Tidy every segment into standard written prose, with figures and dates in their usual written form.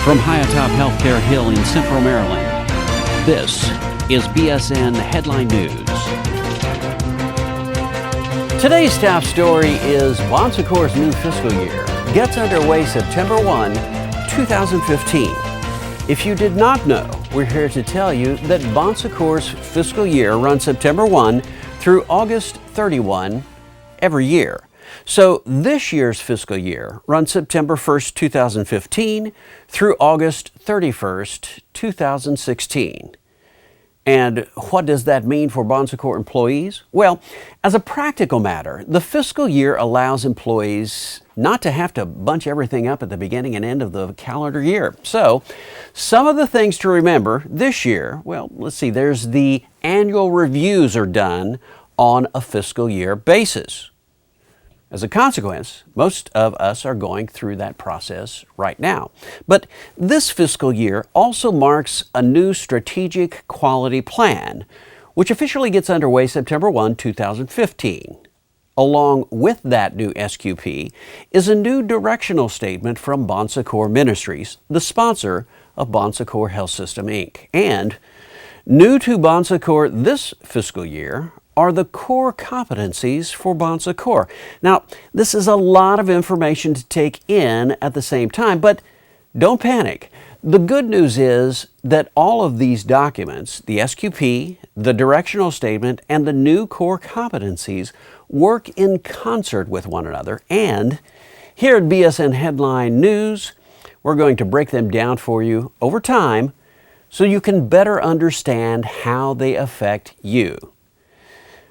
From high atop Healthcare Hill in Central Maryland, this is BSN Headline News. Today's top story is Bon Secours' new fiscal year gets underway September 1, 2015. If you did not know, we're here to tell you that Bon Secours' fiscal year runs September 1 through August 31 every year. So this year's fiscal year runs September 1st, 2015 through August 31st, 2016. And what does that mean for Bon Secours employees? Well, as a practical matter, the fiscal year allows employees not to have to bunch everything up at the beginning and end of the calendar year. So, some of the things to remember this year, well, let's see, there's the annual reviews are done on a fiscal year basis. As a consequence, most of us are going through that process right now. But this fiscal year also marks a new strategic quality plan, which officially gets underway September 1, 2015. Along with that new SQP is a new directional statement from Bon Secours Ministries, the sponsor of Bon Secours Health System, Inc. And new to Bon Secours this fiscal year are the core competencies for Bon Secours. Now, this is a lot of information to take in at the same time, but don't panic. The good news is that all of these documents, the SQP, the directional statement, and the new core competencies work in concert with one another. And here at BSN Headline News, we're going to break them down for you over time so you can better understand how they affect you.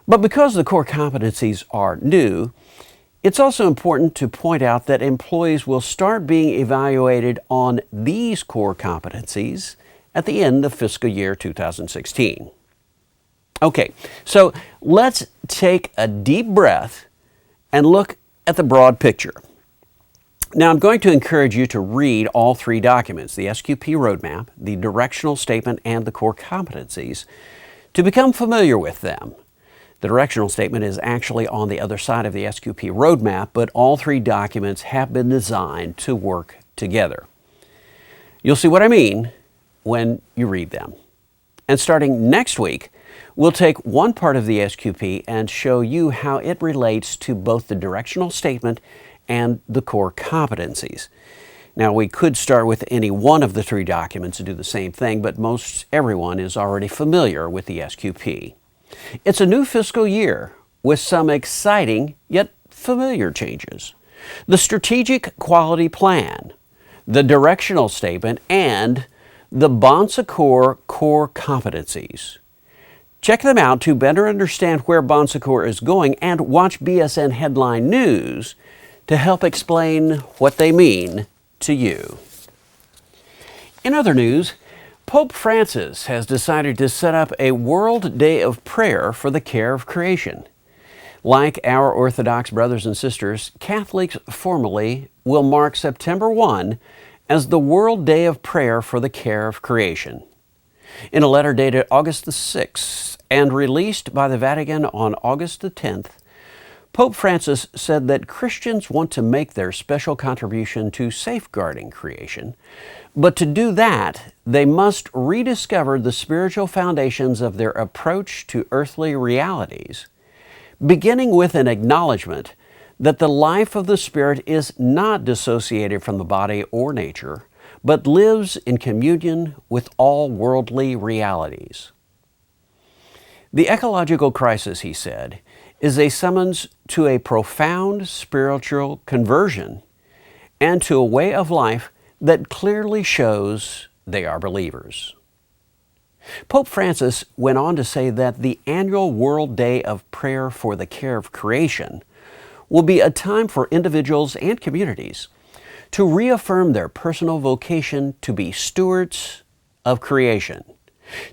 But because the core competencies are new, it's also important to point out that employees will start being evaluated on these core competencies at the end of fiscal year 2016. Okay, so let's take a deep breath and look at the broad picture. Now, I'm going to encourage you to read all three documents, the SQP roadmap, the directional statement, and the core competencies, to become familiar with them. The directional statement is actually on the other side of the SQP roadmap, but all three documents have been designed to work together. You'll see what I mean when you read them. And starting next week, we'll take one part of the SQP and show you how it relates to both the directional statement and the core competencies. Now, we could start with any one of the three documents and do the same thing, but most everyone is already familiar with the SQP. It's a new fiscal year with some exciting yet familiar changes. The strategic quality plan, the directional statement, and the Bon Secours core competencies. Check them out to better understand where Bon Secours is going and watch BSN Headline News to help explain what they mean to you. In other news, Pope Francis has decided to set up a World Day of Prayer for the Care of Creation. Like our Orthodox brothers and sisters, Catholics formally will mark September 1 as the World Day of Prayer for the Care of Creation. In a letter dated August the 6th and released by the Vatican on August the 10th, Pope Francis said that Christians want to make their special contribution to safeguarding creation, but to do that, they must rediscover the spiritual foundations of their approach to earthly realities, beginning with an acknowledgement that the life of the Spirit is not dissociated from the body or nature, but lives in communion with all worldly realities. The ecological crisis, he said, is a summons to a profound spiritual conversion and to a way of life that clearly shows they are believers. Pope Francis went on to say that the annual World Day of Prayer for the Care of Creation will be a time for individuals and communities to reaffirm their personal vocation to be stewards of creation,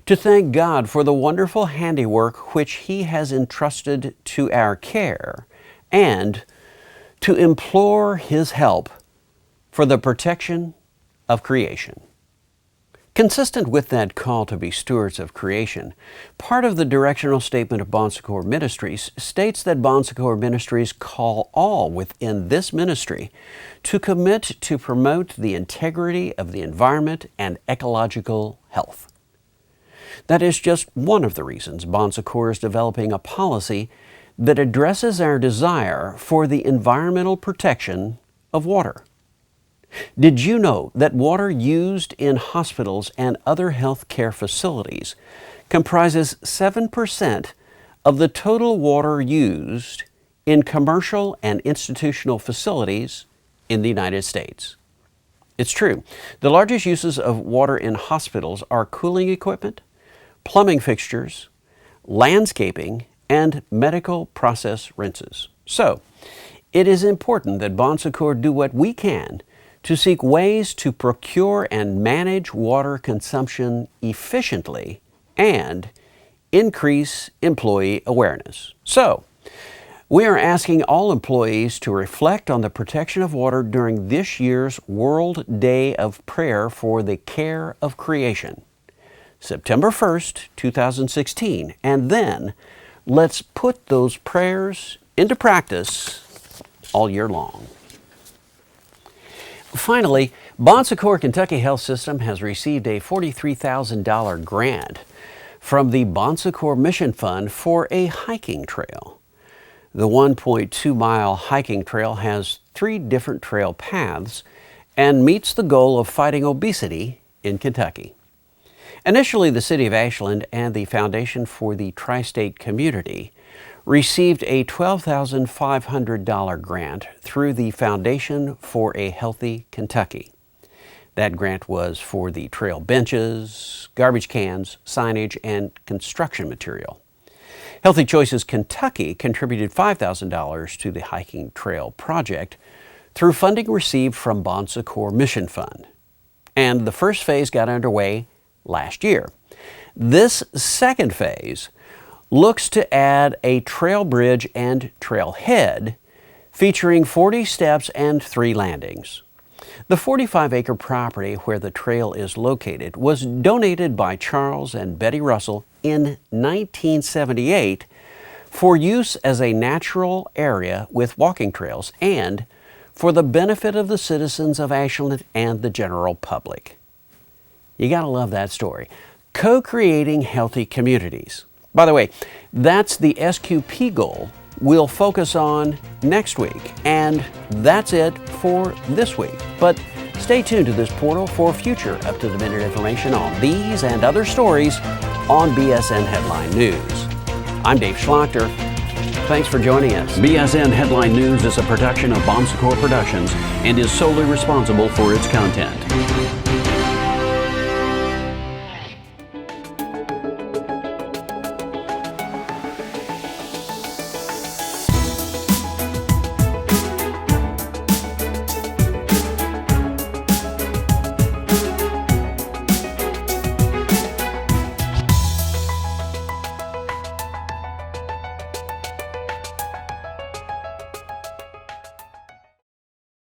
to thank God for the wonderful handiwork which He has entrusted to our care, and to implore His help for the protection of creation. Consistent with that call to be stewards of creation, part of the directional statement of Bon Secours Ministries states that Bon Secours Ministries call all within this ministry to commit to promote the integrity of the environment and ecological health. That is just one of the reasons Bon Secours is developing a policy that addresses our desire for the environmental protection of water. Did you know that water used in hospitals and other health care facilities comprises 7% of the total water used in commercial and institutional facilities in the United States? It's true. The largest uses of water in hospitals are cooling equipment, plumbing fixtures, landscaping, and medical process rinses. So, it is important that Bon Secours do what we can to seek ways to procure and manage water consumption efficiently and increase employee awareness. So, we are asking all employees to reflect on the protection of water during this year's World Day of Prayer for the Care of Creation, September 1st, 2016, and then let's put those prayers into practice all year long. Finally, Bon Secours Kentucky Health System has received a $43,000 grant from the Bon Secours Mission Fund for a hiking trail. The 1.2-mile hiking trail has 3 different trail paths and meets the goal of fighting obesity in Kentucky. Initially, the City of Ashland and the Foundation for the Tri-State Community received a $12,500 grant through the Foundation for a Healthy Kentucky. That grant was for the trail benches, garbage cans, signage, and construction material. Healthy Choices Kentucky contributed $5,000 to the hiking trail project through funding received from Bon Secours Mission Fund. And the first phase got underway last year. This second phase looks to add a trail bridge and trailhead featuring 40 steps and 3 landings. The 45-acre property where the trail is located was donated by Charles and Betty Russell in 1978 for use as a natural area with walking trails and for the benefit of the citizens of Ashland and the general public. You gotta love that story. Co-creating healthy communities. By the way, that's the SQP goal we'll focus on next week. And that's it for this week. But stay tuned to this portal for future up-to-the-minute information on these and other stories on BSN Headline News. I'm Dave Schlachter. Thanks for joining us. BSN Headline News is a production of Bon Secours Productions and is solely responsible for its content.